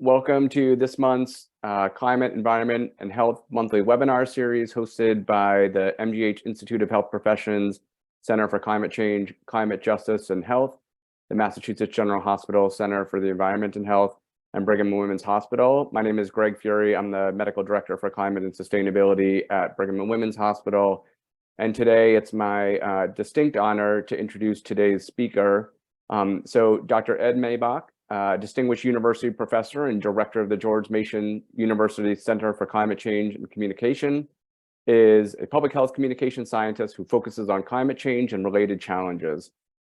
Welcome to this month's Climate, Environment, and Health monthly webinar series hosted by the MGH Institute of Health Professions Center for Climate Change, Climate Justice, and Health, the Massachusetts General Hospital Center for the Environment and Health, and Brigham and Women's Hospital. My name is Greg Fury. I'm the Medical Director for Climate and Sustainability at Brigham and Women's Hospital. And today it's my distinct honor to introduce today's speaker. So Dr. Ed Maibach, Distinguished University Professor and Director of the George Mason University Center for Climate Change and Communication, is a public health communication scientist who focuses on climate change and related challenges.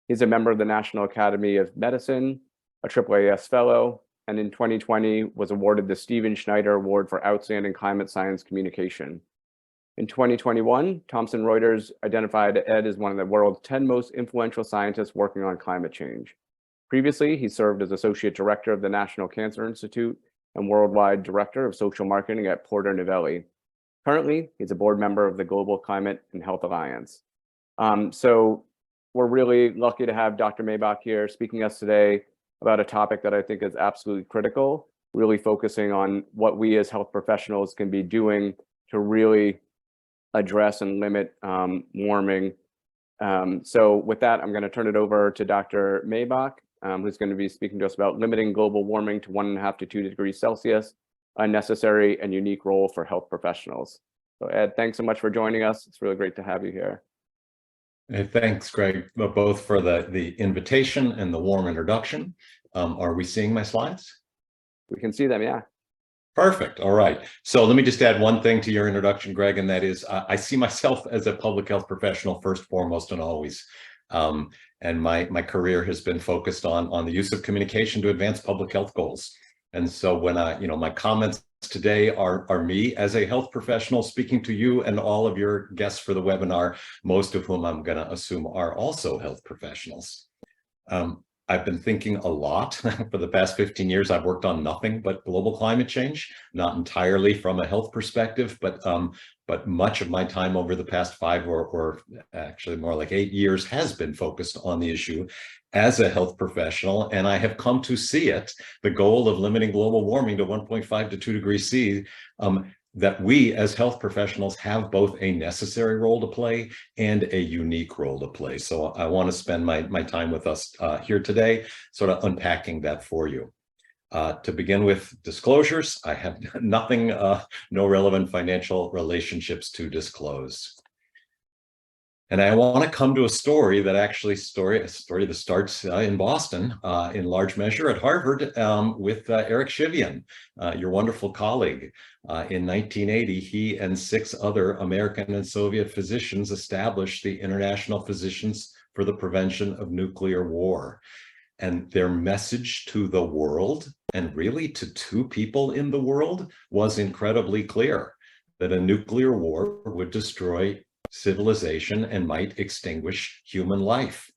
He's a member of the National Academy of Medicine, a AAAS Fellow, and in 2020 was awarded the Stephen Schneider Award for Outstanding Climate Science Communication. In 2021, Thomson Reuters identified Ed as one of the world's 10 most influential scientists working on climate change. Previously, he served as Associate Director of the National Cancer Institute and Worldwide Director of Social Marketing at Porter Novelli. Currently, he's a board member of the Global Climate and Health Alliance. So we're really lucky to have Dr. Maibach here speaking to us today about a topic that I think is absolutely critical, really focusing on what we as health professionals can be doing to really address and limit warming. So with that, I'm going to turn it over to Dr. Maibach, who's going to be speaking to us about limiting global warming to 1.5 to 2 degrees Celsius, a necessary and unique role for health professionals. So Ed, thanks so much for joining us. It's really great to have you here. Hey, thanks, Greg, both for the invitation and the warm introduction. Are we seeing my slides? We can see them, yeah. Perfect. All right. So let me just add one thing to your introduction, Greg, and that is I see myself as a public health professional first, foremost, and always. And my career has been focused on the use of communication to advance public health goals. And so when my comments today are me as a health professional speaking to you and all of your guests for the webinar, most of whom I'm going to assume are also health professionals. I've been thinking a lot for the past 15 years. I've worked on nothing but global climate change, not entirely from a health perspective, but much of my time over the past 5 or actually more like 8 years has been focused on the issue as a health professional. And I have come to see it, the goal of limiting global warming to 1.5 to 2 degrees C, that we as health professionals have both a necessary role to play and a unique role to play. So I want to spend my time with us here today, sort of unpacking that for you. To begin with disclosures, I have nothing, no relevant financial relationships to disclose. And I want to come to a story that actually a story that starts in Boston, in large measure at Harvard, with Eric Shivian, your wonderful colleague. In 1980, he and 6 other American and Soviet physicians established the International Physicians for the Prevention of Nuclear War. And their message to the world, and really to 2 people in the world, was incredibly clear, that a nuclear war would destroy civilization and might extinguish human life.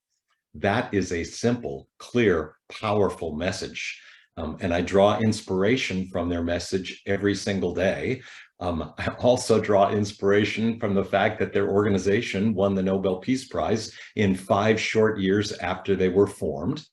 That is a simple, clear, powerful message. And I draw inspiration from their message every single day. I also draw inspiration from the fact that their organization won the Nobel Peace Prize in 5 short years after they were formed,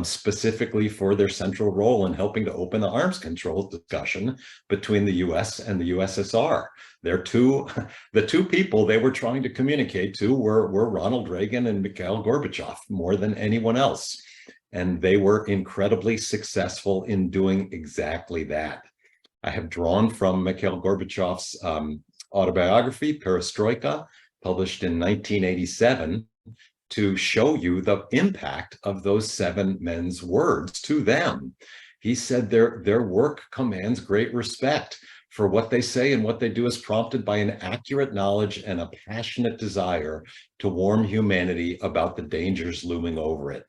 specifically for their central role in helping to open the arms control discussion between the US and the USSR. The 2 people they were trying to communicate to were Ronald Reagan and Mikhail Gorbachev more than anyone else. And they were incredibly successful in doing exactly that. I have drawn from Mikhail Gorbachev's autobiography, Perestroika, published in 1987, to show you the impact of those 7 men's words to them. He said their work commands great respect, for what they say and what they do is prompted by an accurate knowledge and a passionate desire to warn humanity about the dangers looming over it.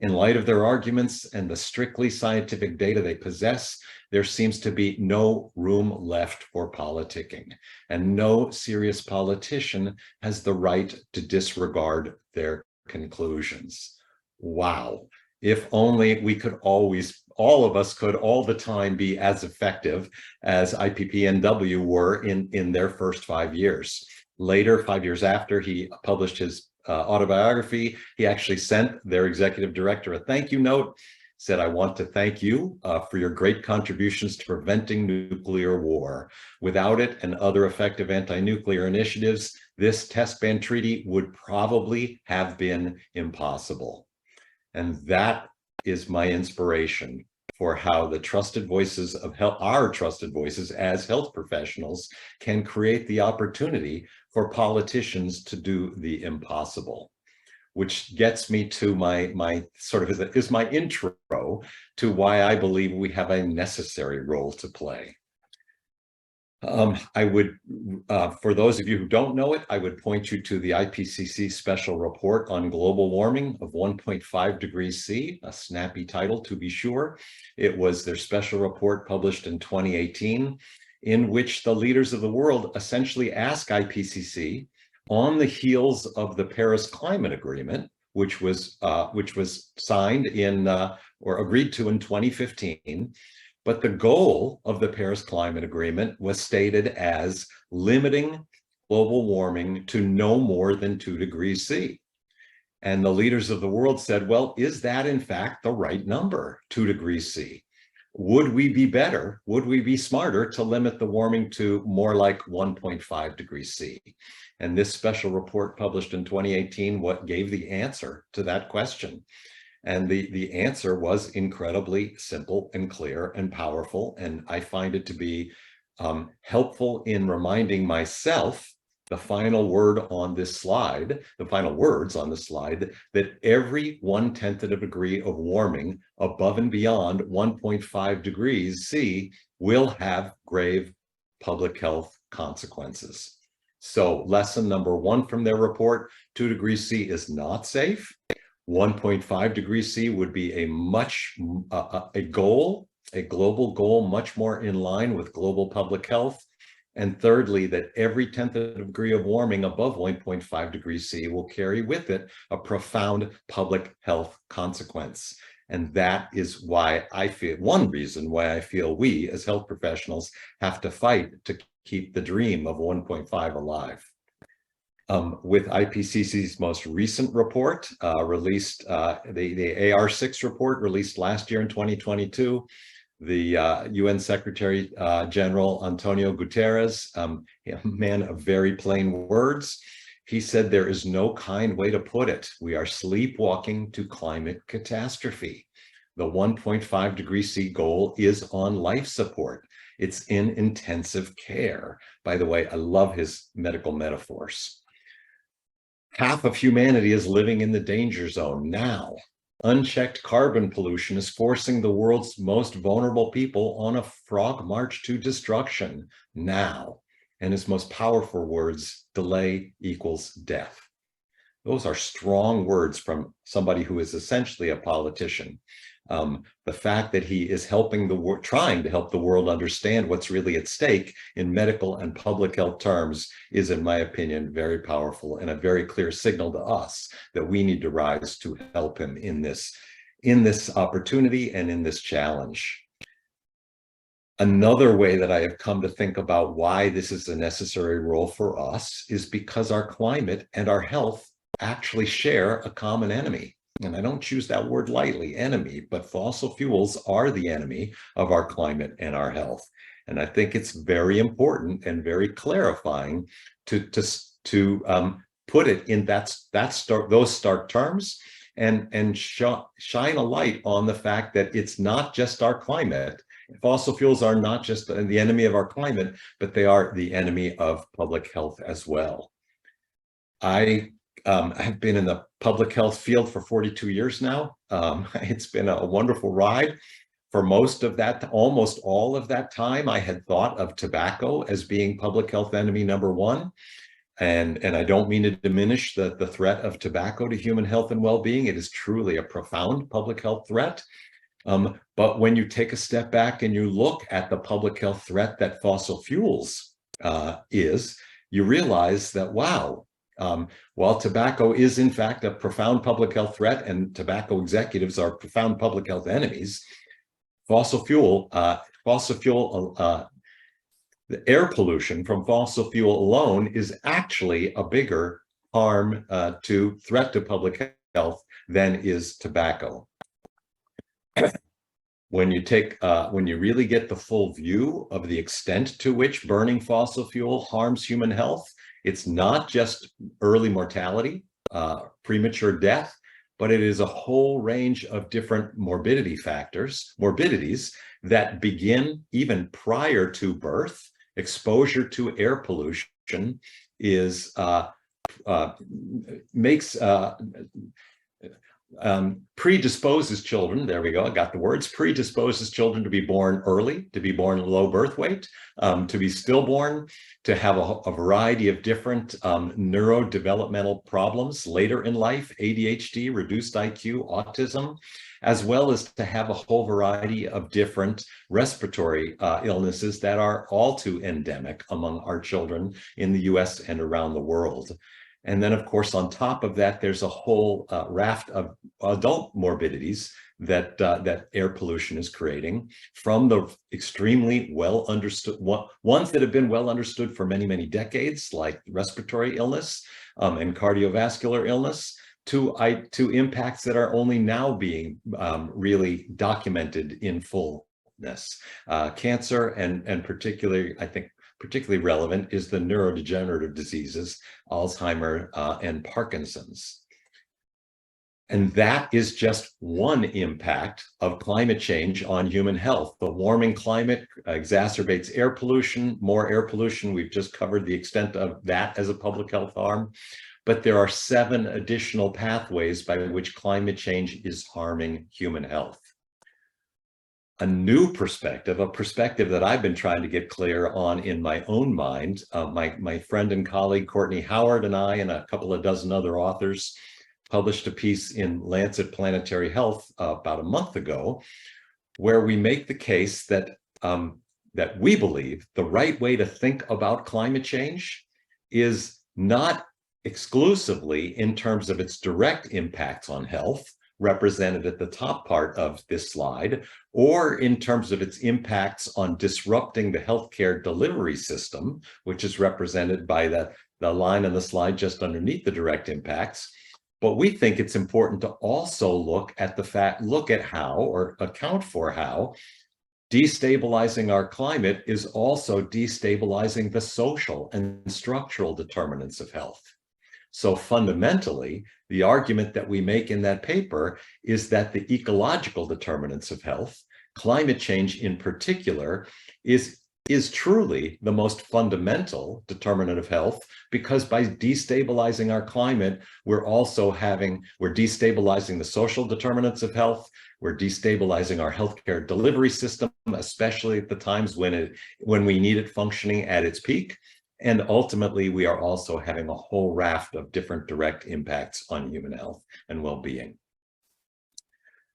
In light of their arguments and the strictly scientific data they possess, there seems to be no room left for politicking, and no serious politician has the right to disregard their conclusions. Wow. If only we could always, all of us could all the time be as effective as IPPNW were in their first 5 years. Later, 5 years after he published his autobiography, he actually sent their executive director a thank you note said, I want to thank you for your great contributions to preventing nuclear war. Without it and other effective anti-nuclear initiatives, this test ban treaty would probably have been impossible. And that is my inspiration for how the trusted voices of health, our trusted voices as health professionals, can create the opportunity for politicians to do the impossible. Which gets me to my sort of is my intro to why I believe we have a necessary role to play. I would, for those of you who don't know it, I would point you to the IPCC special report on global warming of 1.5 degrees C, a snappy title to be sure. It was their special report published in 2018, in which the leaders of the world essentially ask IPCC, on the heels of the Paris Climate Agreement, which was signed in or agreed to in 2015. But the goal of the Paris Climate Agreement was stated as limiting global warming to no more than 2 degrees C. And the leaders of the world said, well, is that in fact the right number, 2 degrees C? Would we be better? Would we be smarter to limit the warming to more like 1.5 degrees C? And this special report published in 2018, what gave the answer to that question? And the answer was incredibly simple and clear and powerful. And I find it to be helpful in reminding myself the final word on this slide, the final words on the slide, that every 1/10 of a degree of warming above and beyond 1.5 degrees C will have grave public health consequences. So lesson number 1 from their report, 2 degrees C is not safe. 1.5 degrees C would be a global goal, much more in line with global public health. And thirdly, that every 1/10 of a degree of warming above 1.5 degrees C will carry with it a profound public health consequence. And that is why I feel, one reason why I feel we as health professionals have to fight to keep the dream of 1.5 alive. With IPCC's most recent report, released, the AR6 report released last year in 2022, the UN Secretary General Antonio Guterres, a man of very plain words, he said there is no kind way to put it. We are sleepwalking to climate catastrophe. The 1.5 degrees C goal is on life support. It's in intensive care. By the way, I love his medical metaphors. Half of humanity is living in the danger zone now. Unchecked carbon pollution is forcing the world's most vulnerable people on a frog march to destruction now. And his most powerful words, delay equals death. Those are strong words from somebody who is essentially a politician. The fact that he is trying to help the world understand what's really at stake in medical and public health terms is, in my opinion, very powerful and a very clear signal to us that we need to rise to help him in this opportunity and in this challenge. Another way that I have come to think about why this is a necessary role for us is because our climate and our health actually share a common enemy. And I don't choose that word lightly, enemy, but fossil fuels are the enemy of our climate and our health. And I think it's very important and very clarifying to put it in those stark terms and shine a light on the fact that it's not just our climate. Fossil fuels are not just the enemy of our climate, but they are the enemy of public health as well. I have been in the public health field for 42 years now. It's been a wonderful ride. For most of that, almost all of that time, I had thought of tobacco as being public health enemy number 1. And I don't mean to diminish the threat of tobacco to human health and well-being. It is truly a profound public health threat. But when you take a step back and you look at the public health threat that fossil fuels you realize that, wow, while tobacco is in fact a profound public health threat and tobacco executives are profound public health enemies, the air pollution from fossil fuel alone is actually a bigger threat to public health than is tobacco. when you really get the full view of the extent to which burning fossil fuel harms human health, it's not just early mortality, premature death, but it is a whole range of different morbidities that begin even prior to birth. Exposure to air pollution is predisposes children, there we go, I got the words, predisposes children to be born early, to be born low birth weight, to be stillborn, to have a variety of different neurodevelopmental problems later in life, ADHD, reduced IQ, autism, as well as to have a whole variety of different respiratory illnesses that are all too endemic among our children in the US and around the world. And then, of course, on top of that, there's a whole raft of adult morbidities that air pollution is creating, from the extremely well understood ones that have been well understood for many, many decades, like respiratory illness and cardiovascular illness, to impacts that are only now being really documented in fullness. Cancer and particularly, I think, particularly relevant is the neurodegenerative diseases, Alzheimer and Parkinson's. And that is just one impact of climate change on human health. The warming climate exacerbates air pollution, more air pollution. We've just covered the extent of that as a public health harm. But there are 7 additional pathways by which climate change is harming human health. A new perspective, a perspective that I've been trying to get clear on in my own mind. My friend and colleague Courtney Howard and I and a couple of dozen other authors published a piece in Lancet Planetary Health about a month ago, where we make the case that that we believe the right way to think about climate change is not exclusively in terms of its direct impacts on health, represented at the top part of this slide, or in terms of its impacts on disrupting the healthcare delivery system, which is represented by the line on the slide just underneath the direct impacts. But we think it's important to also look at how, or account for how, destabilizing our climate is also destabilizing the social and structural determinants of health. So fundamentally, the argument that we make in that paper is that the ecological determinants of health, climate change in particular, is truly the most fundamental determinant of health, because by destabilizing our climate, we're destabilizing the social determinants of health. We're destabilizing our healthcare delivery system, especially at the times when we need it functioning at its peak. And ultimately, we are also having a whole raft of different direct impacts on human health and well-being.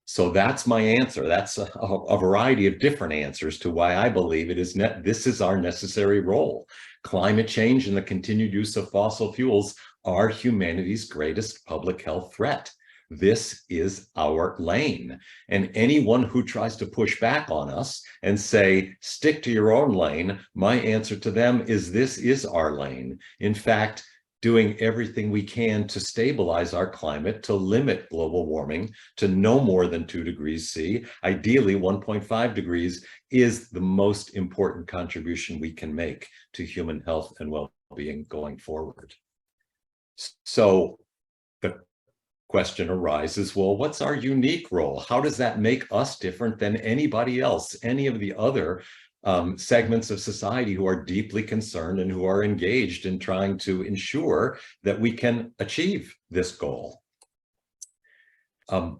So that's my answer. That's a variety of different answers to why I believe this is our necessary role. Climate change and the continued use of fossil fuels are humanity's greatest public health threat. This is our lane. And anyone who tries to push back on us and say, stick to your own lane, my answer to them is, this is our lane. In fact, doing everything we can to stabilize our climate, to limit global warming to no more than 2 degrees C, ideally 1.5 degrees, is the most important contribution we can make to human health and well-being going forward. So the question arises, well, what's our unique role? How does that make us different than anybody else, any of the other segments of society who are deeply concerned and who are engaged in trying to ensure that we can achieve this goal? To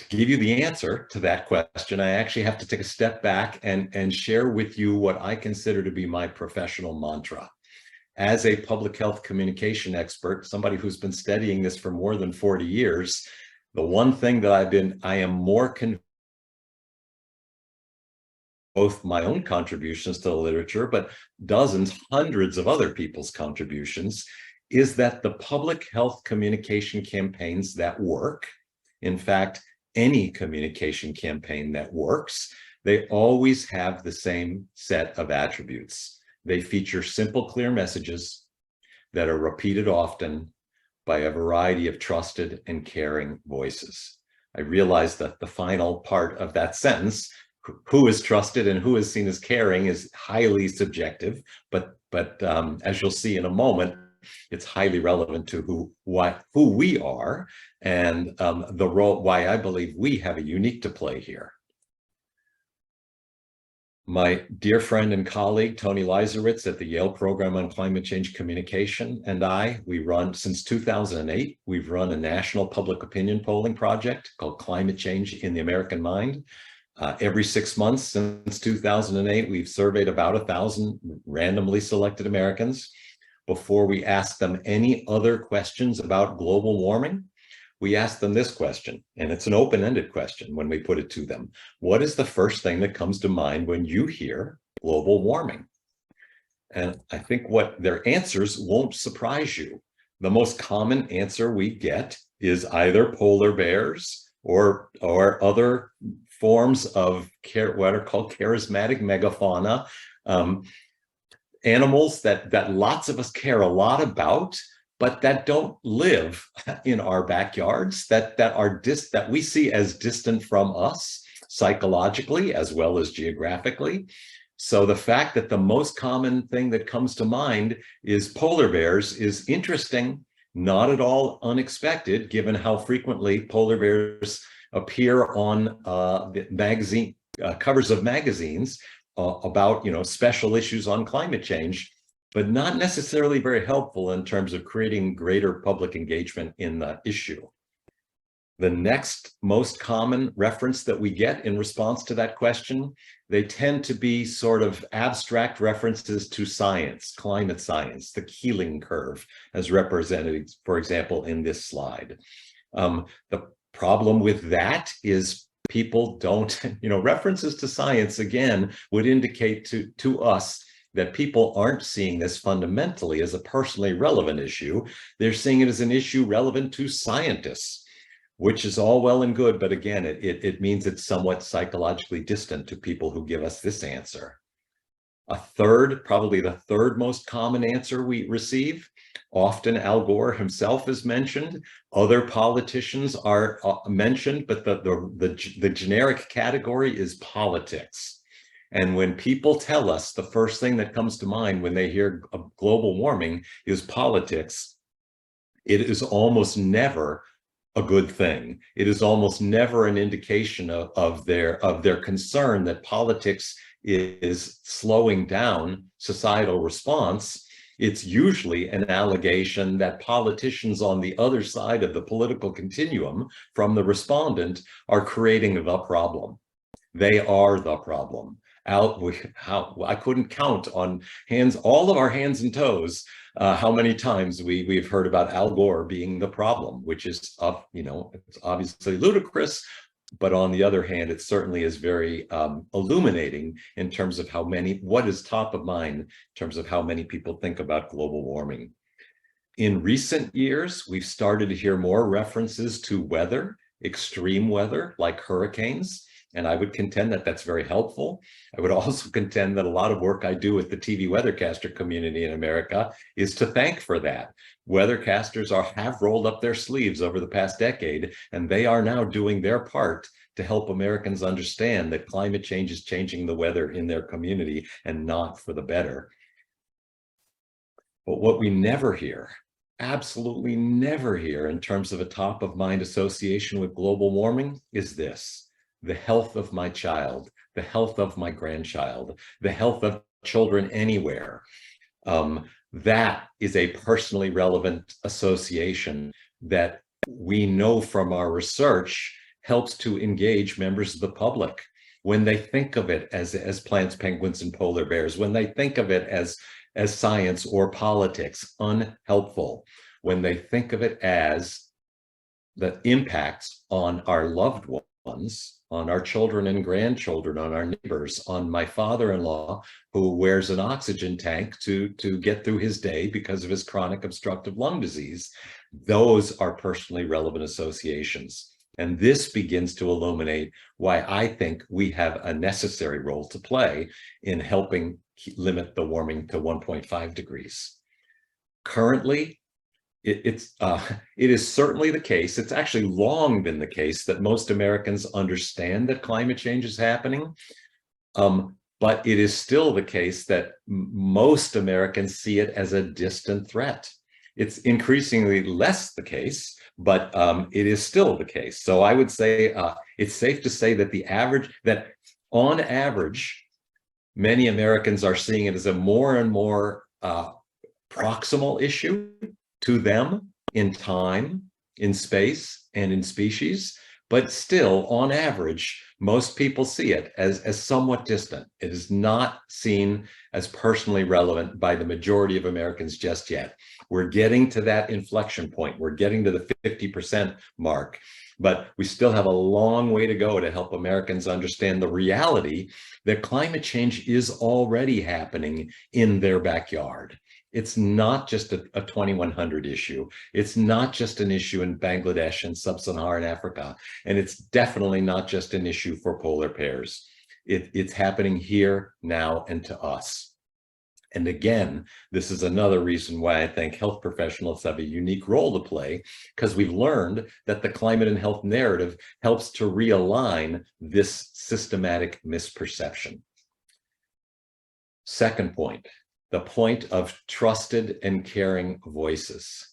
give you the answer to that question, I actually have to take a step back and share with you what I consider to be my professional mantra. As a public health communication expert, somebody who's been studying this for more than 40 years, the one thing that I am more convinced, both my own contributions to the literature, but dozens, hundreds of other people's contributions, is that the public health communication campaigns that work, in fact, any communication campaign that works, they always have the same set of attributes. They feature simple, clear messages that are repeated often by a variety of trusted and caring voices. I realize that the final part of that sentence, who is trusted and who is seen as caring, is highly subjective, but as you'll see in a moment, it's highly relevant to who we are and the role, why I believe we have a unique to play here. My dear friend and colleague, Tony Leiserowitz at the Yale Program on Climate Change Communication and we run, since 2008, we've run a national public opinion polling project called Climate Change in the American Mind. Every 6 months since 2008, we've surveyed about 1,000 randomly selected Americans. Before we ask them any other questions about global warming, we ask them this question, and it's an open-ended question when we put it to them. What is the first thing that comes to mind when you hear global warming? And I think what their answers won't surprise you. The most common answer we get is either polar bears or other forms of what are called charismatic megafauna, animals that lots of us care a lot about, but that don't live in our backyards, that we see as distant from us psychologically as well as geographically. So the fact that the most common thing that comes to mind is polar bears is interesting, not at all unexpected, given how frequently polar bears appear on the magazine covers of magazines about special issues on climate change, but not necessarily very helpful in terms of creating greater public engagement in the issue. The next most common reference that we get in response to that question, they tend to be sort of abstract references to science, climate science, the Keeling curve, as represented, for example, in this slide. The problem with that is people don't, references to science, again, would indicate to us that people aren't seeing this fundamentally as a personally relevant issue. They're seeing it as an issue relevant to scientists, which is all well and good, but again, it means it's somewhat psychologically distant to people who give us this answer. Probably the third most common answer we receive, often Al Gore himself is mentioned, other politicians are mentioned, but the generic category is politics. And when people tell us the first thing that comes to mind when they hear global warming is politics, it is almost never a good thing. It is almost never an indication of their concern that politics is slowing down societal response. It's usually an allegation that politicians on the other side of the political continuum from the respondent are creating the problem. They are the problem. I couldn't count on all of our hands and toes, how many times we've heard about Al Gore being the problem, which is, it's obviously ludicrous, but on the other hand, it certainly is very illuminating in terms of what is top of mind in terms of how many people think about global warming. In recent years, we've started to hear more references to weather, extreme weather, like hurricanes. And I would contend that that's very helpful. I would also contend that a lot of work I do with the TV weathercaster community in America is to thank for that. Weathercasters have rolled up their sleeves over the past decade, and they are now doing their part to help Americans understand that climate change is changing the weather in their community and not for the better. But what we never hear, absolutely never hear in terms of a top of mind association with global warming is this: the health of my child, the health of my grandchild, the health of children anywhere. That is a personally relevant association that we know from our research helps to engage members of the public when they think of it as plants, penguins, and polar bears, when they think of it as science or politics, unhelpful, when they think of it as the impacts on our loved ones, on our children and grandchildren, on our neighbors, on my father-in-law who wears an oxygen tank to get through his day because of his chronic obstructive lung disease. Those are personally relevant associations. And this begins to illuminate why I think we have a necessary role to play in helping limit the warming to 1.5 degrees. Currently, it is certainly the case. It's actually long been the case that most Americans understand that climate change is happening. But it is still the case that most Americans see it as a distant threat. It's increasingly less the case, but it is still the case. So I would say it's safe to say that on average, many Americans are seeing it as a more and more proximal issue to them in time, in space, and in species. But still, on average, most people see it as somewhat distant. It is not seen as personally relevant by the majority of Americans just yet. We're getting to that inflection point. We're getting to the 50% mark, but we still have a long way to go to help Americans understand the reality that climate change is already happening in their backyard. It's not just a 2100 issue. It's not just an issue in Bangladesh and sub-Saharan Africa. And it's definitely not just an issue for polar bears. It's happening here, now, and to us. And again, this is another reason why I think health professionals have a unique role to play, because we've learned that the climate and health narrative helps to realign this systematic misperception. Second point. The point of trusted and caring voices.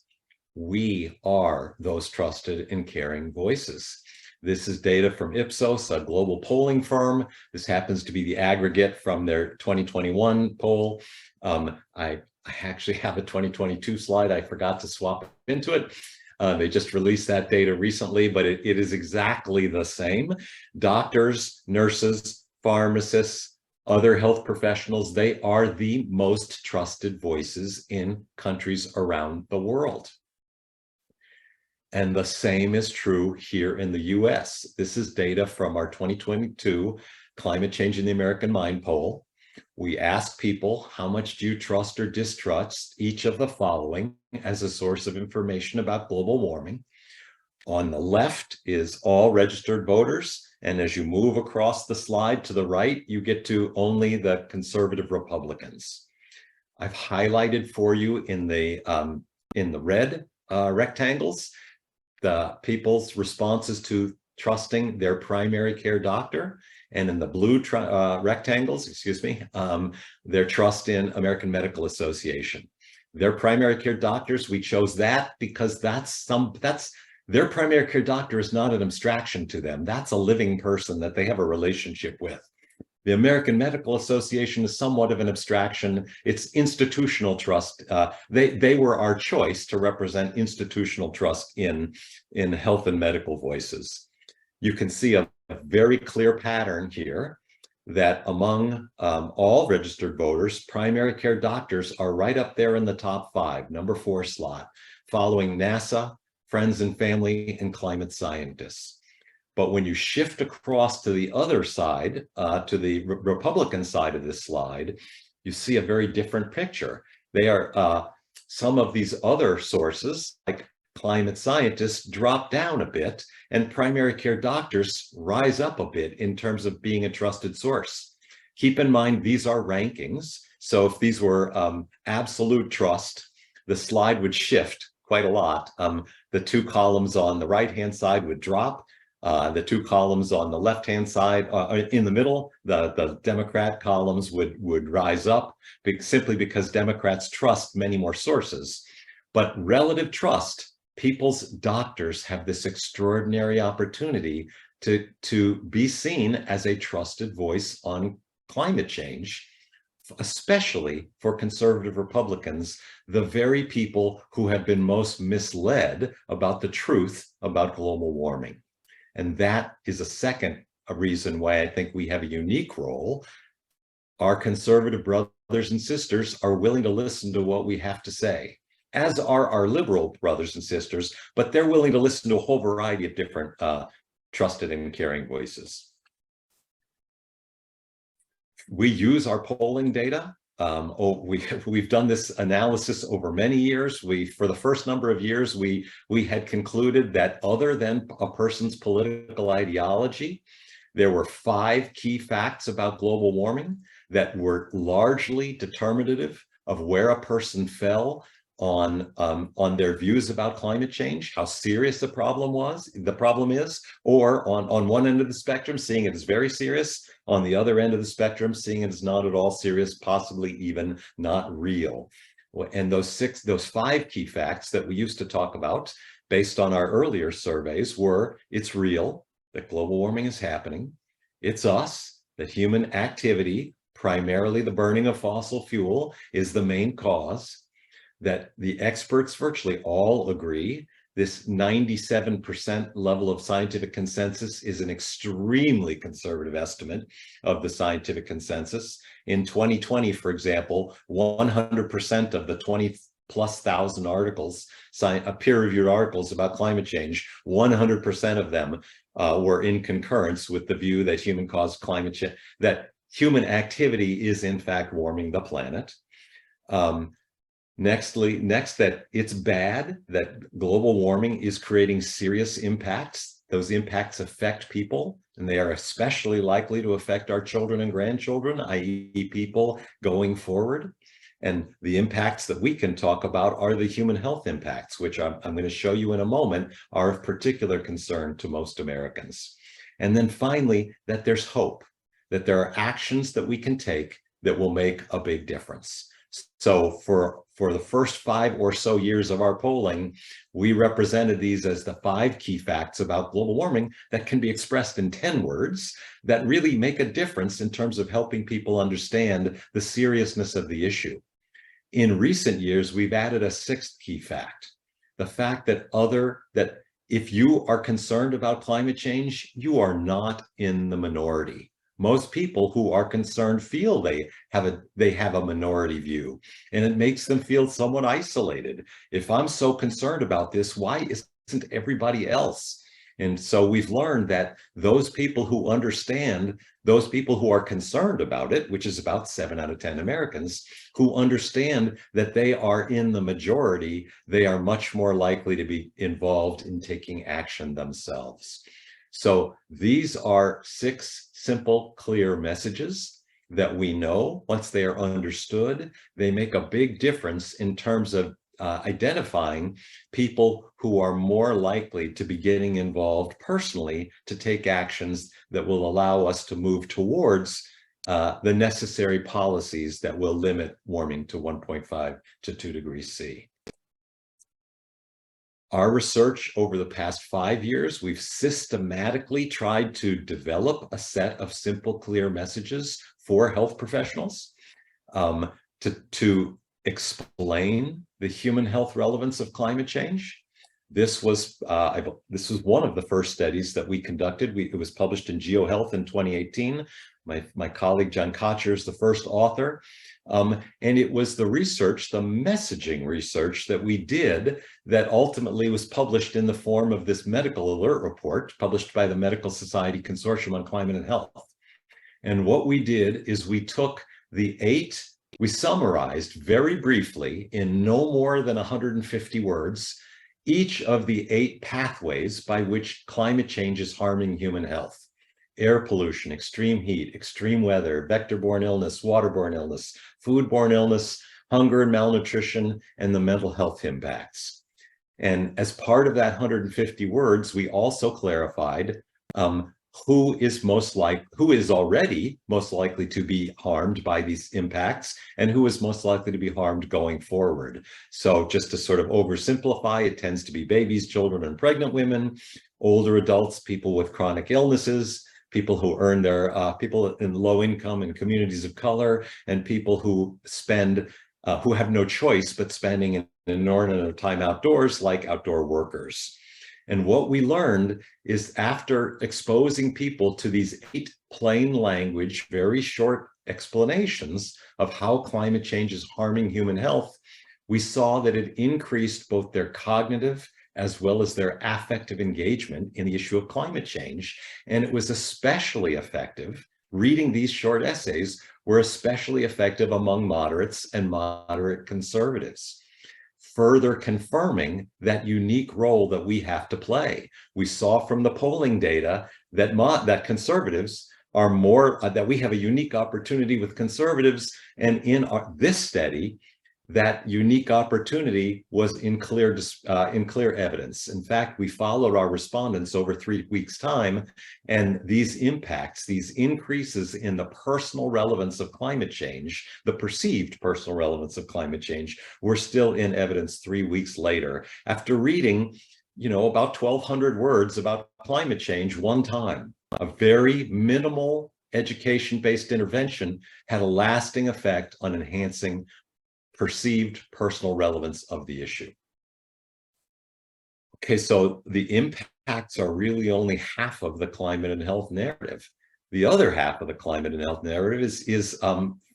We are those trusted and caring voices. This is data from Ipsos, a global polling firm. This happens to be the aggregate from their 2021 poll. I actually have a 2022 slide. I forgot to swap into it. They just released that data recently, but it is exactly the same. Doctors, nurses, pharmacists, other health professionals, they are the most trusted voices in countries around the world. And the same is true here in the US. This is data from our 2022 Climate Change in the American Mind poll. We asked people, how much do you trust or distrust each of the following as a source of information about global warming? On the left is all registered voters. And as you move across the slide to the right, you get to only the conservative Republicans. I've highlighted for you in the red rectangles, the people's responses to trusting their primary care doctor, and in the blue rectangles, their trust in American Medical Association. Their primary care doctors, we chose that because their primary care doctor is not an abstraction to them. That's a living person that they have a relationship with. The American Medical Association is somewhat of an abstraction. It's institutional trust. They were our choice to represent institutional trust in health and medical voices. You can see a very clear pattern here that among all registered voters, primary care doctors are right up there in the top 5, number 4 slot, following NASA, friends and family, and climate scientists. But when you shift across to the other side, to the Republican side of this slide, you see a very different picture. They are some of these other sources, like climate scientists, drop down a bit, and primary care doctors rise up a bit in terms of being a trusted source. Keep in mind, these are rankings. So if these were absolute trust, the slide would shift quite a lot. The 2 columns on the right-hand side would drop. The 2 columns on the left-hand side, in the middle, the Democrat columns would rise up, simply because Democrats trust many more sources. But relative trust, people's doctors have this extraordinary opportunity to be seen as a trusted voice on climate change, especially for conservative Republicans, the very people who have been most misled about the truth about global warming. And that is a second reason why I think we have a unique role. Our conservative brothers and sisters are willing to listen to what we have to say, as are our liberal brothers and sisters, but they're willing to listen to a whole variety of different trusted and caring voices. We use our polling data. We've done this analysis over many years. For the first number of years, we had concluded that other than a person's political ideology, there were 5 key facts about global warming that were largely determinative of where a person fell on their views about climate change, how serious the problem is, or on one end of the spectrum, seeing it as very serious, on the other end of the spectrum, seeing it as not at all serious, possibly even not real. And those 5 key facts that we used to talk about based on our earlier surveys were: it's real, that global warming is happening; it's us, that human activity, primarily the burning of fossil fuel, is the main cause; that the experts virtually all agree this 97% level of scientific consensus is an extremely conservative estimate of the scientific consensus. In 2020, for example, 100% of the 20,000+ articles, peer-reviewed articles about climate change, 100% of them were in concurrence with the view that human-caused climate change, that human activity is in fact warming the planet. Next, that it's bad, that global warming is creating serious impacts. Those impacts affect people, and they are especially likely to affect our children and grandchildren, i.e. people going forward. And the impacts that we can talk about are the human health impacts, which I'm going to show you in a moment, are of particular concern to most Americans. And then finally, that there's hope, that there are actions that we can take that will make a big difference. So for the first 5 or so years of our polling, we represented these as the 5 key facts about global warming that can be expressed in 10 words that really make a difference in terms of helping people understand the seriousness of the issue. In recent years, we've added a 6th key fact, the fact that if you are concerned about climate change, you are not in the minority. Most people who are concerned feel they have a minority view, and it makes them feel somewhat isolated. If I'm so concerned about this, why isn't everybody else? And so we've learned that those people who understand, those people who are concerned about it, which is about 7 out of 10 Americans, who understand that they are in the majority, they are much more likely to be involved in taking action themselves. So these are 6 simple, clear messages that we know, once they are understood, they make a big difference in terms of identifying people who are more likely to be getting involved personally to take actions that will allow us to move towards the necessary policies that will limit warming to 1.5 to 2 degrees C. Our research over the past 5 years, we've systematically tried to develop a set of simple, clear messages for health professionals to explain the human health relevance of climate change. This was one of the first studies that we conducted. It was published in GeoHealth in 2018. My colleague John Kocher is the first author. And it was the research, the messaging research that we did that ultimately was published in the form of this medical alert report published by the Medical Society Consortium on Climate and Health. And what we did is we summarized very briefly in no more than 150 words, each of the 8 pathways by which climate change is harming human health: air pollution, extreme heat, extreme weather, vector-borne illness, waterborne illness, foodborne illness, hunger and malnutrition, and the mental health impacts. And as part of that 150 words, we also clarified who is already most likely to be harmed by these impacts and who is most likely to be harmed going forward. So just to sort of oversimplify, it tends to be babies, children, and pregnant women, older adults, people with chronic illnesses, people who earn their, people in low income and communities of color, and people who who have no choice but spending an inordinate amount of time outdoors, like outdoor workers. And what we learned is, after exposing people to these 8 plain language, very short explanations of how climate change is harming human health, we saw that it increased both their cognitive as well as their affective engagement in the issue of climate change. And it was especially effective, reading these short essays were especially effective among moderates and moderate conservatives, further confirming that unique role that we have to play. We saw from the polling data that conservatives are more, that we have a unique opportunity with conservatives. And in this study, that unique opportunity was in clear evidence. In fact, we followed our respondents over 3 weeks' time, and these impacts, these increases in the personal relevance of climate change, the perceived personal relevance of climate change, were still in evidence 3 weeks later, after reading, about 1,200 words about climate change one time. A very minimal education-based intervention had a lasting effect on enhancing perceived personal relevance of the issue. Okay, so the impacts are really only half of the climate and health narrative. The other half of the climate and health narrative is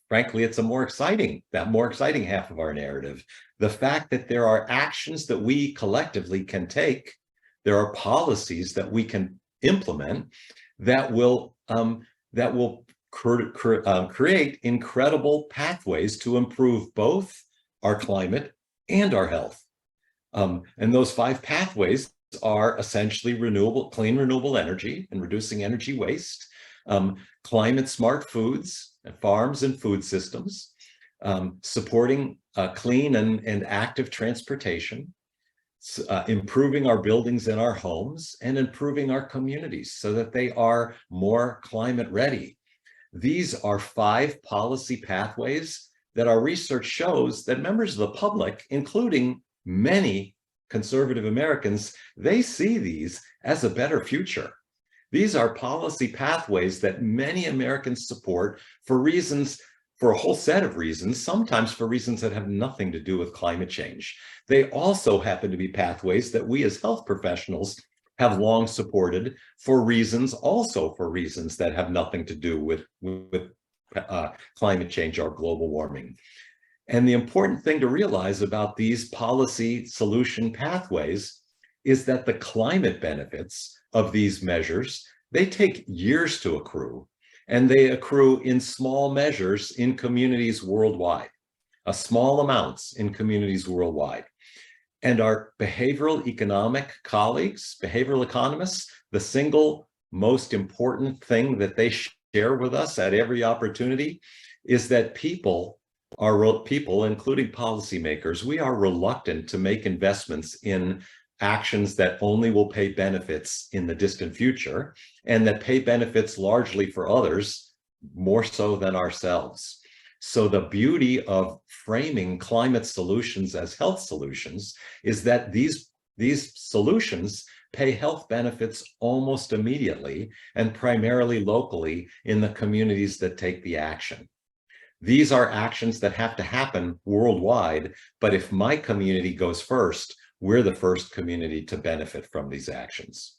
frankly, it's that more exciting half of our narrative. The fact that there are actions that we collectively can take, there are policies that we can implement that will create incredible pathways to improve both our climate and our health. And those 5 pathways are essentially clean renewable energy and reducing energy waste, climate smart foods, farms and food systems, supporting clean and active transportation, improving our buildings and our homes, and improving our communities so that they are more climate ready. These are 5 policy pathways that our research shows that members of the public, including many conservative Americans, they see these as a better future. These are policy pathways that many Americans support for a whole set of reasons, sometimes for reasons that have nothing to do with climate change. They also happen to be pathways that we as health professionals have long supported for reasons that have nothing to do with climate change or global warming. And the important thing to realize about these policy solution pathways is that the climate benefits of these measures, they take years to accrue, and they accrue in small measures in communities worldwide, small amounts in communities worldwide. And our behavioral economic colleagues, behavioral economists, the single most important thing that they share with us at every opportunity is that people, including policymakers, we are reluctant to make investments in actions that only will pay benefits in the distant future, and that pay benefits largely for others more so than ourselves. So the beauty of framing climate solutions as health solutions is that these solutions pay health benefits almost immediately and primarily locally in the communities that take the action. These are actions that have to happen worldwide, but if my community goes first, we're the first community to benefit from these actions.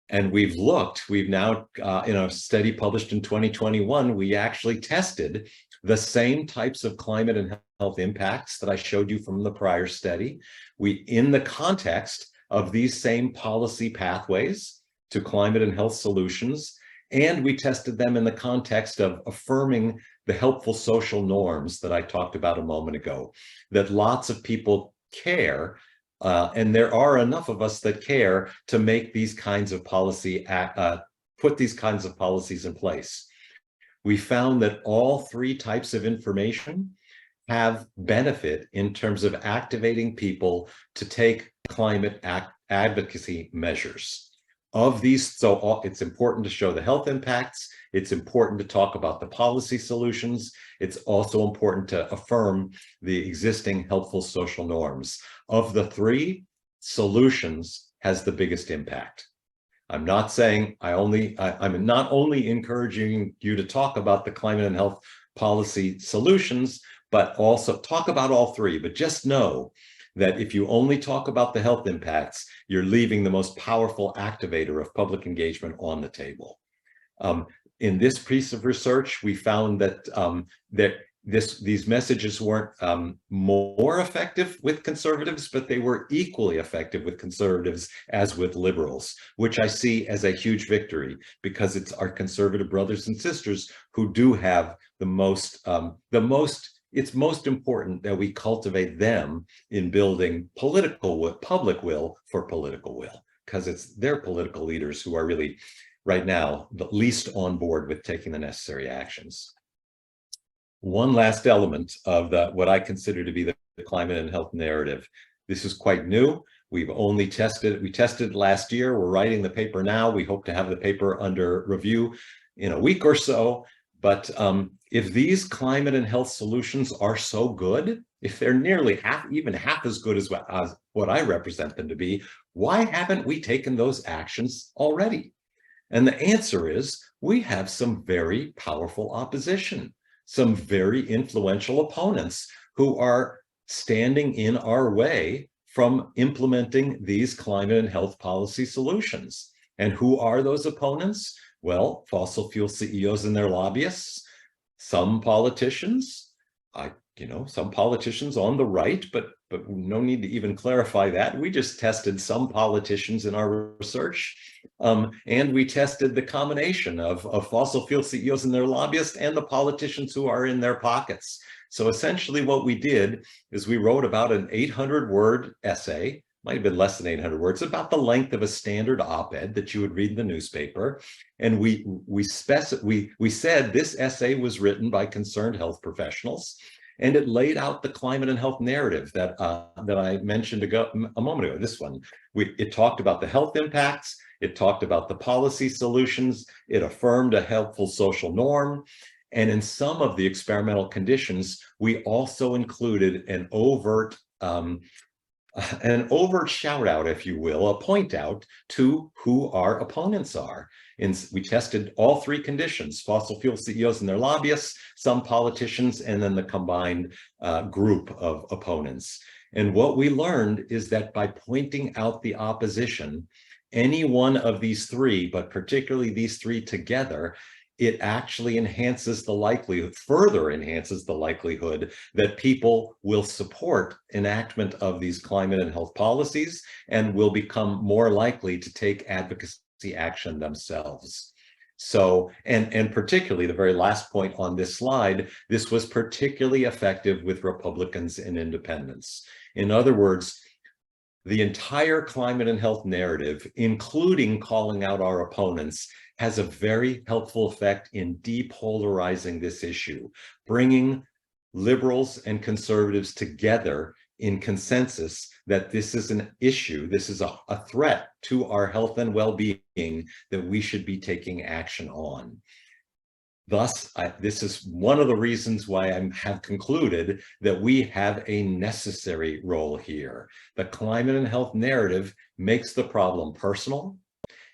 And we've now, in a study published in 2021, we actually tested the same types of climate and health impacts that I showed you from the prior study. In the context of these same policy pathways to climate and health solutions, and we tested them in the context of affirming the helpful social norms that I talked about a moment ago, that lots of people care, and there are enough of us that care to make these kinds of put these kinds of policies in place. We found that all 3 types of information have benefit in terms of activating people to take climate advocacy measures. Of these, it's important to show the health impacts, it's important to talk about the policy solutions, it's also important to affirm the existing helpful social norms. Of the 3, solutions has the biggest impact. I'm not saying I'm not only encouraging you to talk about the climate and health policy solutions, but also talk about all 3, but just know that if you only talk about the health impacts, you're leaving the most powerful activator of public engagement on the table. In this piece of research, we found that these messages weren't more effective with conservatives, but they were equally effective with conservatives as with liberals, which I see as a huge victory, because it's our conservative brothers and sisters who do have it's most important that we cultivate them in building public will for political will, because it's their political leaders who are really right now the least on board with taking the necessary actions. one last element of what I consider to be the climate and health narrative. This is quite new. We tested it last year. We're writing the paper now. We hope to have the paper under review in a week or so. But if these climate and health solutions are so good, if they're nearly even half as good as what I represent them to be, why haven't we taken those actions already? And the answer is we have some very powerful opposition, some very influential opponents who are standing in our way from implementing these climate and health policy solutions. And who are those opponents? Well, fossil fuel CEOs and their lobbyists, some politicians, some politicians on the right, but no need to even clarify that. We just tested some politicians in our research, and we tested the combination of fossil fuel CEOs and their lobbyists and the politicians who are in their pockets. So essentially what we did is we wrote about an 800-word essay, might have been less than 800 words, about the length of a standard op-ed that you would read in the newspaper. And we said this essay was written by concerned health professionals, and it laid out the climate and health narrative that I mentioned a moment ago. This one, it talked about the health impacts, it talked about the policy solutions, it affirmed a helpful social norm, and in some of the experimental conditions, we also included an overt shout out, if you will, a point out to who our opponents are. And we tested all three conditions: fossil fuel CEOs and their lobbyists, some politicians, and then the combined group of opponents. And what we learned is that by pointing out the opposition, any one of these three, but particularly these three together, it actually further enhances the likelihood that people will support enactment of these climate and health policies and will become more likely to take advocacy action themselves. So, and particularly the very last point on this slide, this was particularly effective with Republicans and independents. In other words, the entire climate and health narrative, including calling out our opponents, has a very helpful effect in depolarizing this issue, bringing liberals and conservatives together in consensus that this is an issue, this is a threat to our health and well-being that we should be taking action on. Thus, this is one of the reasons why I have concluded that we have a necessary role here. The climate and health narrative makes the problem personal.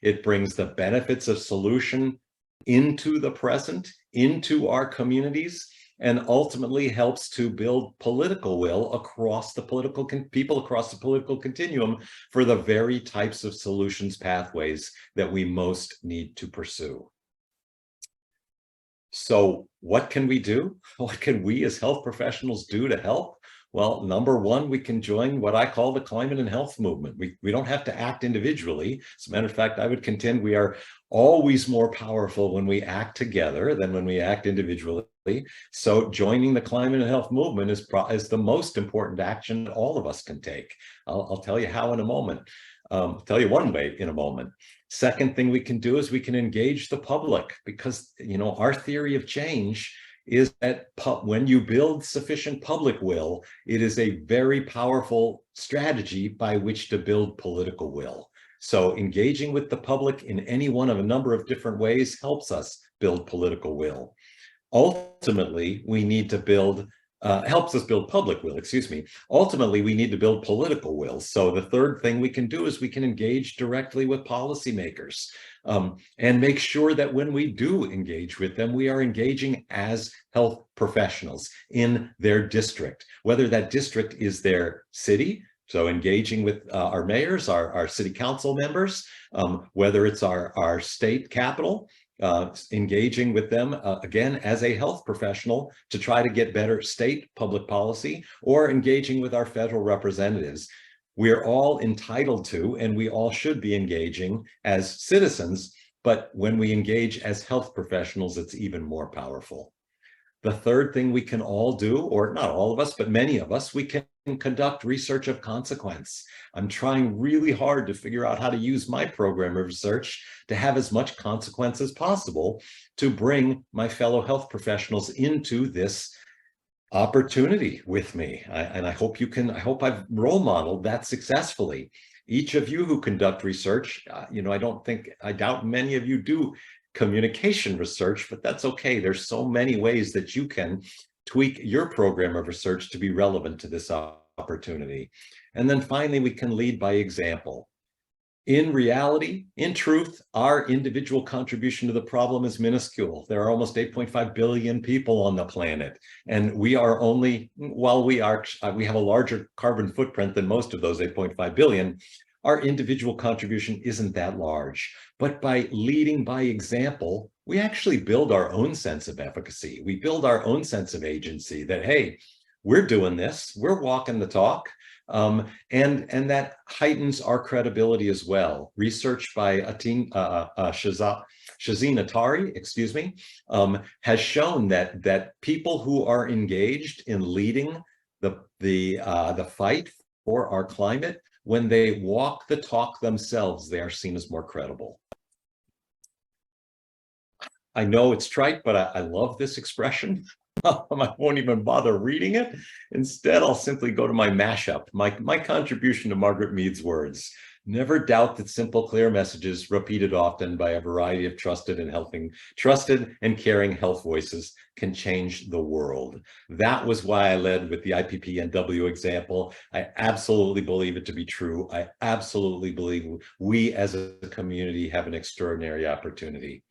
It brings the benefits of solution into the present, into our communities, and ultimately helps to build political will across the people across the political continuum for the very types of solutions pathways that we most need to pursue. So what can we do? What can we as health professionals do to help? Well, number one, we can join what I call the climate and health movement. We don't have to act individually. As a matter of fact, I would contend we are always more powerful when we act together than when we act individually. So joining the climate and health movement is the most important action that all of us can take. I'll tell you how in a moment. Tell you one way in a moment. Second thing we can do is we can engage the public, because our theory of change is that when you build sufficient public will, it is a very powerful strategy by which to build political will. So engaging with the public in any one of a number of different ways helps us build political will. Ultimately, we need to build helps us build public will, Ultimately, we need to build political will. So the third thing we can do is we can engage directly with policymakers and make sure that when we do engage with them, we are engaging as health professionals in their district, whether that district is their city, so engaging with our mayors, our city council members, whether it's our state capital, engaging with them, again, as a health professional to try to get better state public policy, or engaging with our federal representatives. We're all entitled to, and we all should be engaging as citizens, but when we engage as health professionals, it's even more powerful. The third thing we can all do, or not all of us, but many of us, we can conduct research of consequence. I'm trying really hard to figure out how to use my program of research to have as much consequence as possible to bring my fellow health professionals into this opportunity with me. I hope you can, I hope I've role modeled that successfully. Each of you who conduct research, I doubt many of you do communication research, but that's okay. There's so many ways that you can tweak your program of research to be relevant to this opportunity. And then finally, we can lead by example. In reality, in truth, our individual contribution to the problem is minuscule. There are almost 8.5 billion people on the planet, and we are only, while we have a larger carbon footprint than most of those 8.5 billion, our individual contribution isn't that large. But by leading by example, we actually build our own sense of efficacy. We build our own sense of agency that, hey, we're doing this, we're walking the talk. And that heightens our credibility as well. Research by Shazeen Attari, has shown that people who are engaged in leading the fight for our climate, when they walk the talk themselves, they are seen as more credible. I know it's trite, but I love this expression. I won't even bother reading it. Instead, I'll simply go to my mashup, my contribution to Margaret Mead's words. Never doubt that simple, clear messages repeated often by a variety of trusted and caring health voices can change the world. That was why I led with the IPPNW example. I absolutely believe it to be true. I absolutely believe we as a community have an extraordinary opportunity.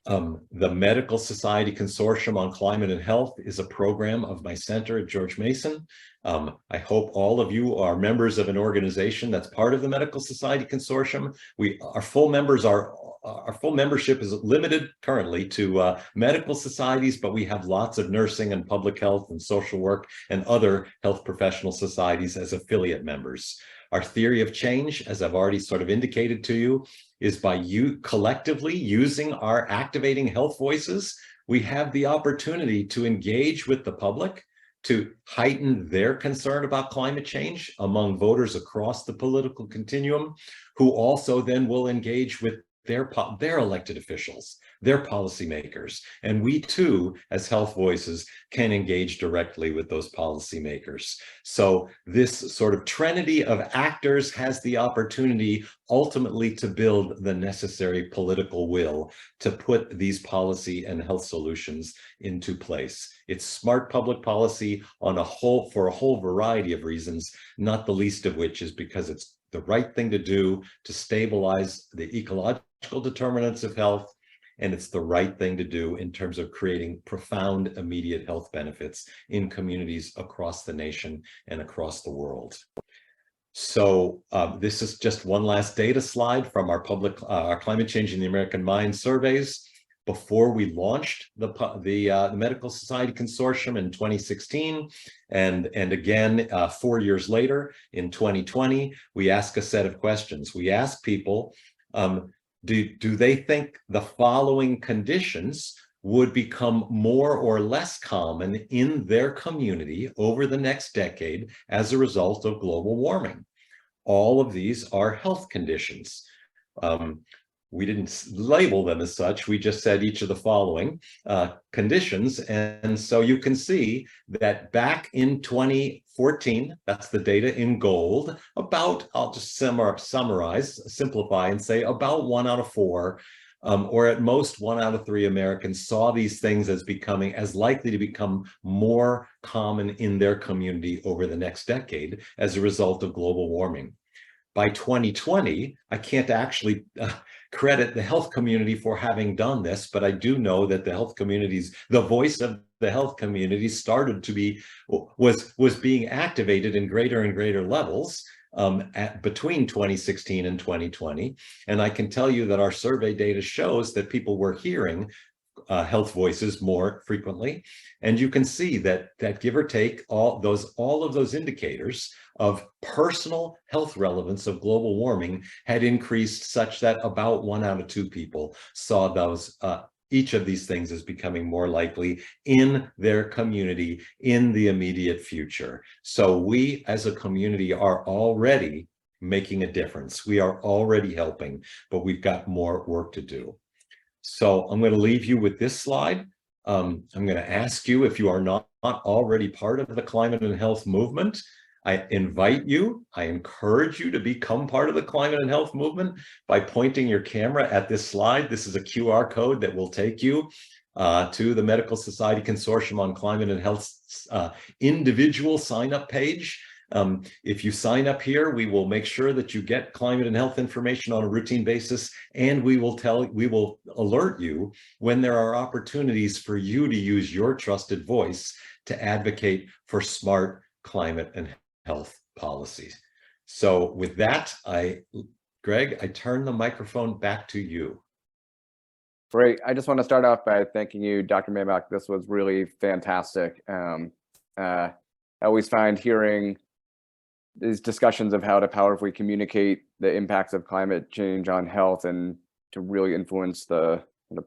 The Medical Society Consortium on Climate and Health is a program of my center at George Mason. I hope all of you are members of an organization that's part of the Medical Society Consortium. Our full membership is limited currently to medical societies, but we have lots of nursing and public health and social work and other health professional societies as affiliate members. Our theory of change, as I've already sort of indicated to you, is by you collectively using our activating health voices, we have the opportunity to engage with the public, to heighten their concern about climate change among voters across the political continuum, who also then will engage with their elected officials, their policymakers. And we too, as health voices, can engage directly with those policymakers. So this sort of trinity of actors has the opportunity ultimately to build the necessary political will to put these policy and health solutions into place. It's smart public policy for a whole variety of reasons, not the least of which is because it's the right thing to do to stabilize the ecological determinants of health, and it's the right thing to do in terms of creating profound immediate health benefits in communities across the nation and across the world. So this is just one last data slide from our Climate Change in the American Mind surveys. Before we launched the Medical Society Consortium in 2016, and again 4 years later in 2020, we asked a set of questions. We asked people, do they think the following conditions would become more or less common in their community over the next decade as a result of global warming? All of these are health conditions. We didn't label them as such. We just said each of the following conditions. And so you can see that back in 2014, that's the data in gold, I'll just simplify and say about 1 out of 4, or at most 1 out of 3 Americans saw these things as likely to become more common in their community over the next decade as a result of global warming. By 2020, I can't actually credit the health community for having done this, but I do know that the voice of the health community started to was being activated in greater and greater levels between 2016 and 2020. And I can tell you that our survey data shows that people were hearing health voices more frequently. And you can see that give or take all of those indicators of personal health relevance of global warming had increased such that about 1 out of 2 people saw those each of these things is becoming more likely in their community in the immediate future. So we as a community are already making a difference. We are already helping, but we've got more work to do. So I'm going to leave you with this slide. I'm going to ask you, if you are not already part of the climate and health movement, I invite you, I encourage you to become part of the climate and health movement by pointing your camera at this slide. This is a QR code that will take you to the Medical Society Consortium on Climate and Health's individual sign-up page. If you sign up here, we will make sure that you get climate and health information on a routine basis, and we will alert you when there are opportunities for you to use your trusted voice to advocate for smart climate and health policies. So with that, Greg, I turn the microphone back to you. Great. I just want to start off by thanking you, Dr. Maibach. This was really fantastic. I always find hearing these discussions of how to powerfully communicate the impacts of climate change on health and to really influence the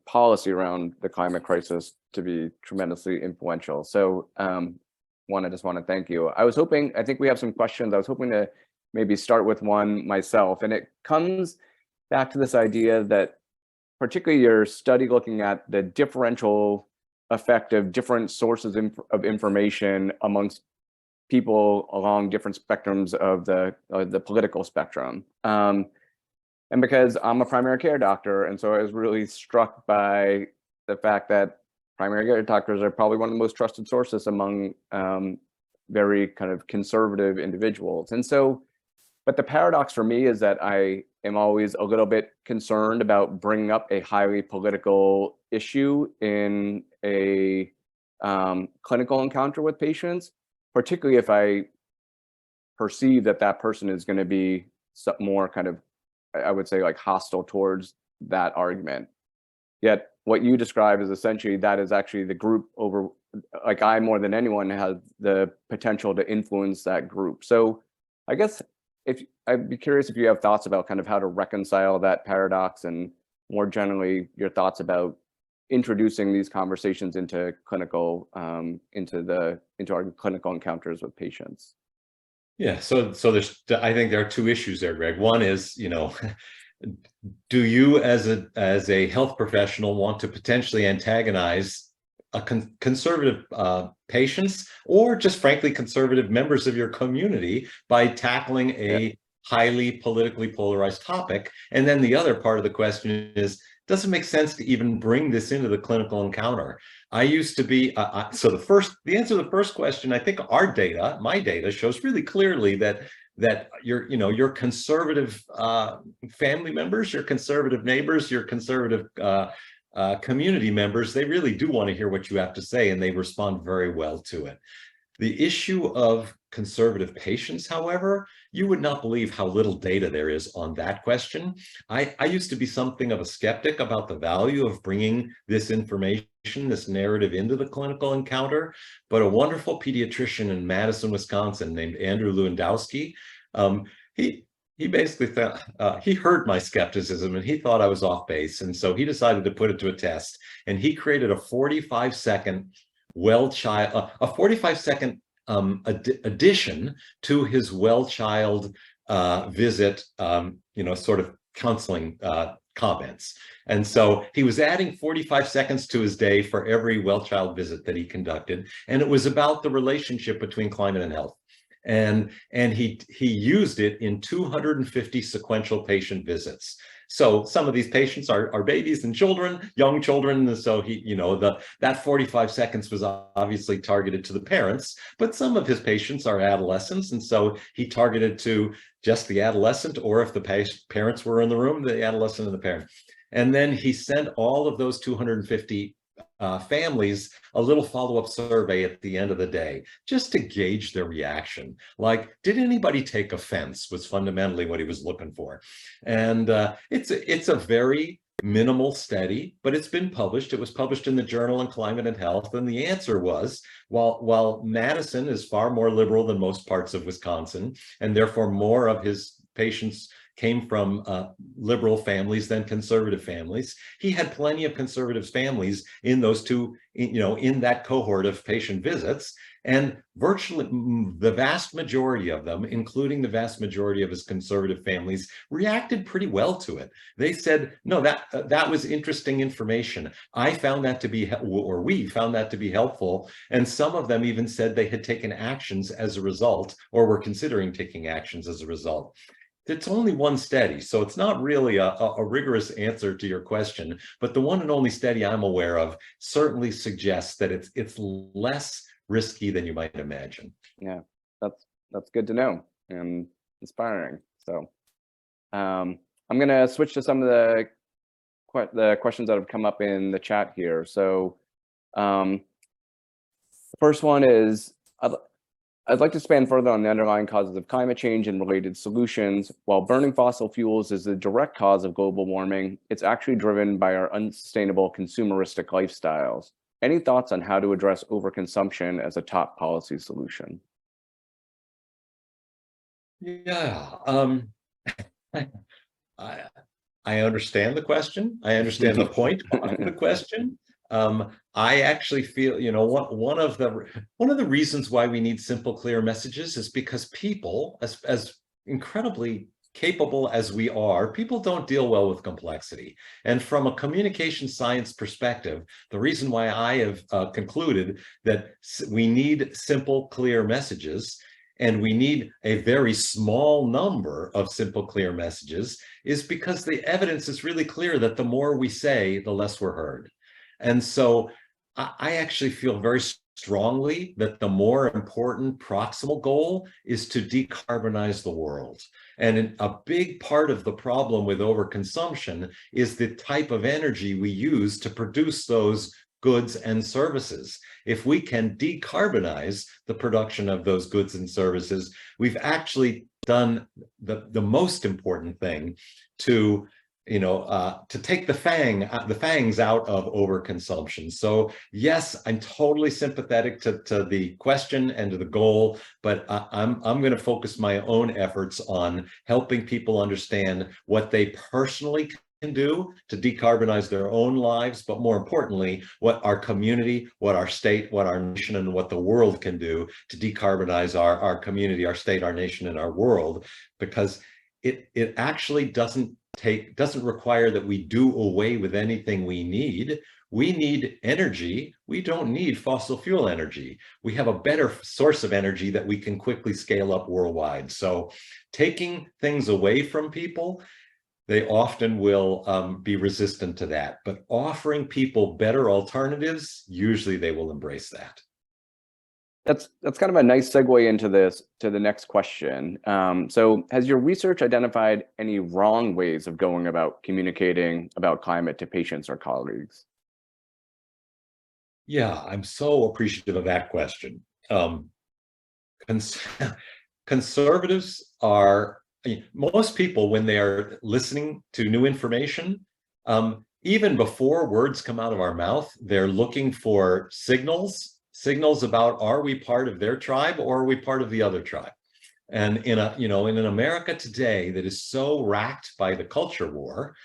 policy around the climate crisis to be tremendously influential. So I just want to thank you. I think we have some questions. I was hoping to maybe start with one myself, and it comes back to this idea that particularly your study looking at the differential effect of different sources of information amongst people along different spectrums of the political spectrum. And because I'm a primary care doctor, and so I was really struck by the fact that primary care doctors are probably one of the most trusted sources among very kind of conservative individuals. And so, but the paradox for me is that I am always a little bit concerned about bringing up a highly political issue in a clinical encounter with patients, particularly if I perceive that that person is going to be more kind of, I would say, like hostile towards that argument. Yet what you describe is essentially that is actually the group over, like I more than anyone has the potential to influence that group. So I guess I'd be curious if you have thoughts about kind of how to reconcile that paradox, and more generally your thoughts about introducing these conversations into clinical into our clinical encounters with patients. Yeah, so I think there are two issues there, Greg. One is, do you as a health professional want to potentially antagonize a conservative patients, or just frankly conservative members of your community by tackling a highly politically polarized topic? And then the other part of the question is, does it make sense to even bring this into the clinical encounter? I used to be, so the answer to the first question, I think my data shows really clearly that your conservative family members, your conservative neighbors, your conservative community members, they really do want to hear what you have to say, and they respond very well to it. The issue of conservative patients, however, you would not believe how little data there is on that question. I used to be something of a skeptic about the value of bringing this information, this narrative into the clinical encounter, but a wonderful pediatrician in Madison, Wisconsin named Andrew Lewandowski, he basically thought, he heard my skepticism and he thought I was off base. And so he decided to put it to a test, and he created a 45-second addition to his well child visit, sort of counseling comments. And so he was adding 45 seconds to his day for every well child visit that he conducted. And it was about the relationship between climate and health. And he used it in 250 sequential patient visits. So some of these patients are babies and children, young children. And so that 45 seconds was obviously targeted to the parents, but some of his patients are adolescents. And so he targeted to just the adolescent, or if the parents were in the room, the adolescent and the parent. And then he sent all of those 250 families a little follow-up survey at the end of the day, just to gauge their reaction. Like, did anybody take offense, was fundamentally what he was looking for. And it's a very minimal study, but it's been published. It was published in the Journal on Climate and Health. And the answer was, while Madison is far more liberal than most parts of Wisconsin, and therefore more of his patients came from liberal families than conservative families. He had plenty of conservative families in those two, in that cohort of patient visits. And virtually the vast majority of them, including the vast majority of his conservative families, reacted pretty well to it. They said, no, that was interesting information. I found that to be, or we found that to be helpful. And some of them even said they had taken actions as a result, or were considering taking actions as a result. It's only one study, so it's not really a rigorous answer to your question, but the one and only study I'm aware of certainly suggests that it's less risky than you might imagine. Yeah, that's good to know and inspiring. So I'm going to switch to some of the questions that have come up in the chat here. So the first one is, I'd like to expand further on the underlying causes of climate change and related solutions. While burning fossil fuels is the direct cause of global warming, it's actually driven by our unsustainable consumeristic lifestyles. Any thoughts on how to address overconsumption as a top policy solution? Yeah, I understand the question. I understand the point behind the question. I actually feel, one of the reasons why we need simple, clear messages is because people, as incredibly capable as we are, people don't deal well with complexity. And from a communication science perspective, the reason why I have concluded that we need simple, clear messages, and we need a very small number of simple, clear messages, is because the evidence is really clear that the more we say, the less we're heard. And so I actually feel very strongly that the more important proximal goal is to decarbonize the world. And a big part of the problem with overconsumption is the type of energy we use to produce those goods and services. If we can decarbonize the production of those goods and services, we've actually done the most important thing to take the fangs out of overconsumption. So yes, I'm totally sympathetic to the question and to the goal, but I'm going to focus my own efforts on helping people understand what they personally can do to decarbonize their own lives, but more importantly, what our community, what our state, what our nation, and what the world can do to decarbonize our community, our state, our nation, and our world, because it actually doesn't require that we do away with anything we need. We need energy. We don't need fossil fuel energy. We have a better source of energy that we can quickly scale up worldwide. So taking things away from people, they often will be resistant to that. But offering people better alternatives, usually they will embrace that. That's kind of a nice segue into the next question. So has your research identified any wrong ways of going about communicating about climate to patients or colleagues? Yeah, I'm so appreciative of that question. Conservatives are, most people, when they are listening to new information, even before words come out of our mouth, they're looking for signals about, are we part of their tribe or are we part of the other tribe? And in an America today that is so racked by the culture war,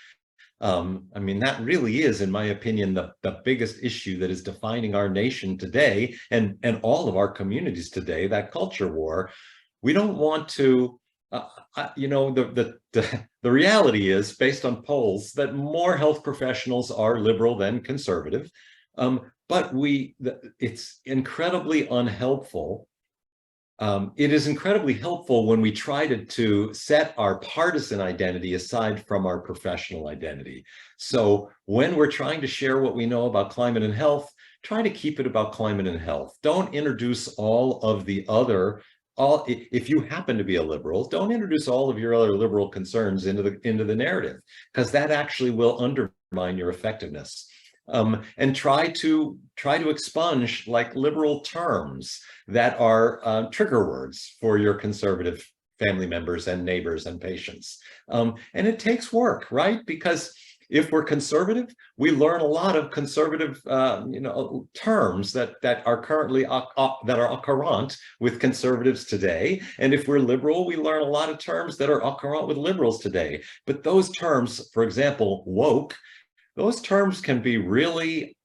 that really is, in my opinion, the biggest issue that is defining our nation today and all of our communities today, that culture war. We don't want to, the reality is, based on polls, that more health professionals are liberal than conservative. But it's incredibly unhelpful. It is incredibly helpful when we try to set our partisan identity aside from our professional identity. So when we're trying to share what we know about climate and health, try to keep it about climate and health. Don't introduce all of the other, if you happen to be a liberal, don't introduce all of your other liberal concerns into the narrative, because that actually will undermine your effectiveness. And try to expunge like liberal terms that are trigger words for your conservative family members and neighbors and patients. And it takes work, right? Because If we're conservative, we learn a lot of conservative, terms that are currently that are current with conservatives today. And if we're liberal, we learn a lot of terms that are current with liberals today. But those terms, for example, woke, those terms can be really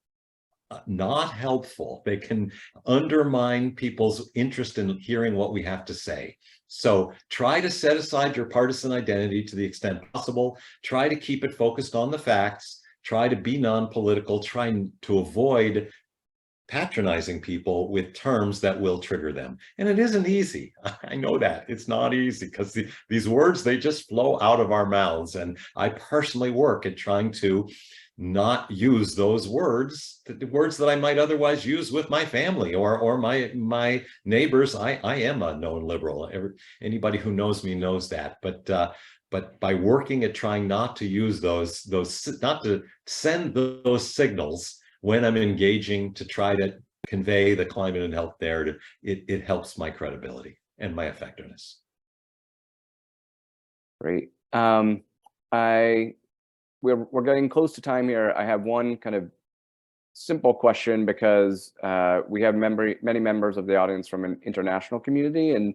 not helpful. They can undermine people's interest in hearing what we have to say. So try to set aside your partisan identity to the extent possible. Try to keep it focused on the facts. Try to be non-political. Try to avoid patronizing people with terms that will trigger them. And it isn't easy. I know that. It's not easy because these words, they just flow out of our mouths. And I personally work at trying to not use those words, the words that I might otherwise use with my family or my neighbors. I am a known liberal. Anybody who knows me knows that. But by working at trying not to use those not to send those signals when I'm engaging to try to convey the climate and health narrative, it helps my credibility and my effectiveness. Great. We're getting close to time here. I have one kind of simple question because we have many members of the audience from an international community. And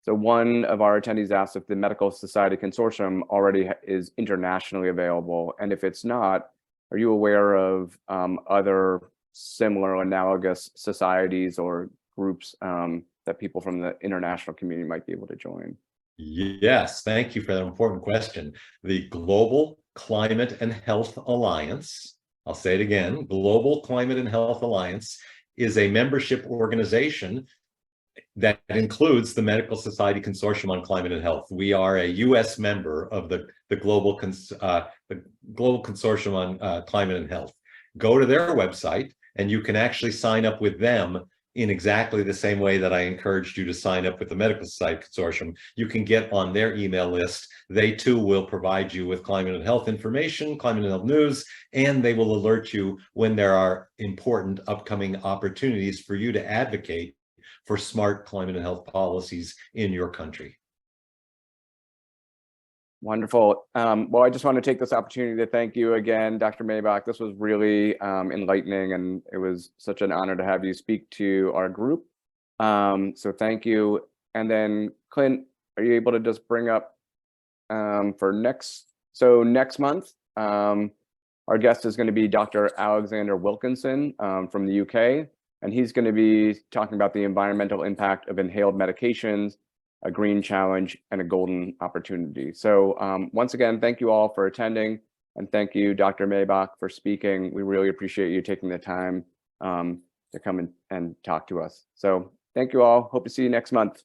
so one of our attendees asked if the Medical Society Consortium already is internationally available. And if it's not, are you aware of other similar analogous societies or groups that people from the international community might be able to join? Yes, thank you for that important question. The Global Climate and Health Alliance, I'll say it again, Global Climate and Health Alliance is a membership organization that includes the Medical Society Consortium on Climate and Health. We are a U.S. member of the Global Consortium on Climate and Health. Go to their website and you can actually sign up with them in exactly the same way that I encouraged you to sign up with the Medical Society Consortium. You can get on their email list. They too will provide you with climate and health information, climate and health news, and they will alert you when there are important upcoming opportunities for you to advocate for smart climate and health policies in your country. Wonderful. Well, I just want to take this opportunity to thank you again, Dr. Maibach. This was really enlightening, and it was such an honor to have you speak to our group. So thank you. And then Clint, are you able to just bring up for next month, our guest is going to be Dr. Alexander Wilkinson from the UK, and he's going to be talking about the environmental impact of inhaled medications, a green challenge, and a golden opportunity. So once again, thank you all for attending, and thank you, Dr. Maibach, for speaking. We really appreciate you taking the time to come and talk to us. So thank you all. Hope to see you next month.